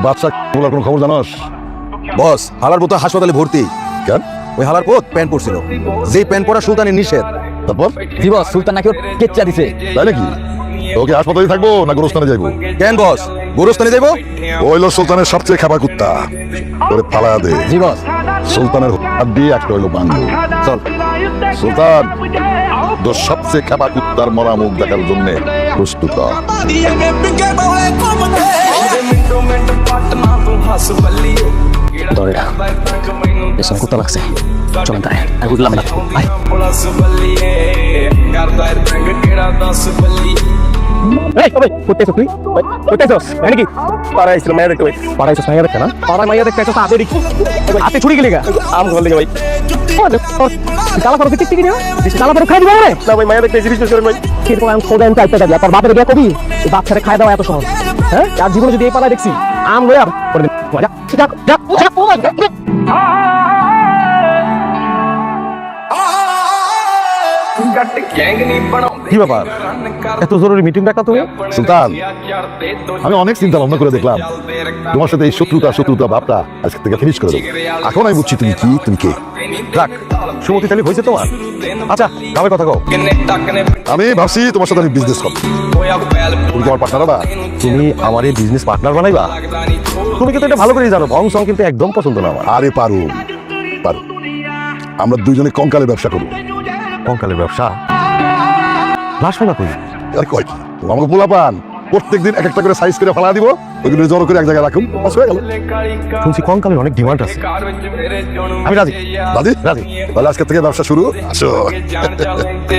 বাদশা বলার কোনো খবর জানোস? বস, হালার পুত হাসপাতালে ভর্তি। কেন? ওই হালার পুত প্যান্ট পরছিল, যেই প্যান্ট পরা সুলতানের নিষেধ। তারপর? জি বস, সুলতান নাকি কেচ্চা দিছে। তাই নাকি? ওকে হাসপাতালে থাকবো না গোরস্থানে যাইবো? কেন বস, গোরস্থানে যাইবো? ওইলো সুলতানের সবচেয়ে খাবার কুত্তা, ওরে ফালা দে। জি বস। সুলতানের হাত দিয়ে একটা হইলো বাঙ্গু। চল সুলতান, তোর সবচেয়ে খাবার কুত্তার মরা মুখ দেখার জন্য প্রস্তুত হ। দরজা এসব কুত্তা লাগছে, চলেন তাই আর বুঝলাম না। ভাই এই কবে কোথায় তুই? কোথায় যাস? মানে কি পাড়ায় ছিল মাইয়া দেখতে? ভাই পাড়ায় ছিল মাইয়া দেখতে না? পাড়ায় মাইয়া দেখতে একটা হাতে রিক্স হাতে ছুরি গেলি গা আম ঘর লেগে ভাই। কালা পারো টিক টিক না কালা পারো খাই দিবা না ভাই। মাইয়া দেখতে জিনিস করে ভাই কিরকম আমি খোদা আমি চাইতে দিলা তোর বাপের বিয়ে কবি এই বাচ্চারে খাই দাও এত সহজ? হ্যাঁ, আর জীবনে যদি এই পাড়ায় দেখছি আম লয়া করে দিন। যা যা যা। কি ব্যাপার, এত জরুরি মিটিং ডাকা তুমি? সুলতান, আমি অনেক চিন্তা ভাবনা করে দেখলাম তোমার সাথে এই শত্রুতা ভাবটা আজকে থেকে ফিনিশ করে দেবো। এখন আমি বুঝছি তুমি কি, তুমি কে। রাখ সুমতি তালি হয়েছে তোমার। আচ্ছা কামে কথা কও। আমি ভাবছি তোমার সাথে আমি বিজনেস করবো। তুমি তোমার পার্টনার না? তুমি আমার এই বিজনেস পার্টনার বানাইবা? তুমি কিন্তু এটা ভালো করেই জানো ভং সং কিন্তু একদম পছন্দ না আমার। আরে পারু পারু, আমরা দুইজনে কঙ্কালে ব্যবসা করবো। কঙ্কালের ব্যবসা? লাশ পাইবা কই? আরে কয় কি, আমাকে পোলা পান প্রত্যেকদিন এক একটা করে সাইজ করে ফালা দিব, ওইগুলো জড়ো করে এক জায়গায় রাখুন, বাস হয়ে গেল। শুনছি কঙ্কালের অনেক ডিমান্ড আছে। আমি রাজি। রাজি? রাজি। তাহলে আজকে থেকে ব্যবসা শুরু। আসো।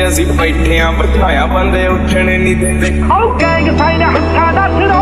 ਅਸੀਂ ਬੈਠੇ ਆਂ ਬਤਾਇਆ ਬੰਦੇ ਉੱਠਣ ਨਹੀਂ ਦਿੰਦੇ ਆਓ ਗੈਂਗ ਸਾਈਨ ਹੱਥਾਂ ਦਾ ਸਿਰੋ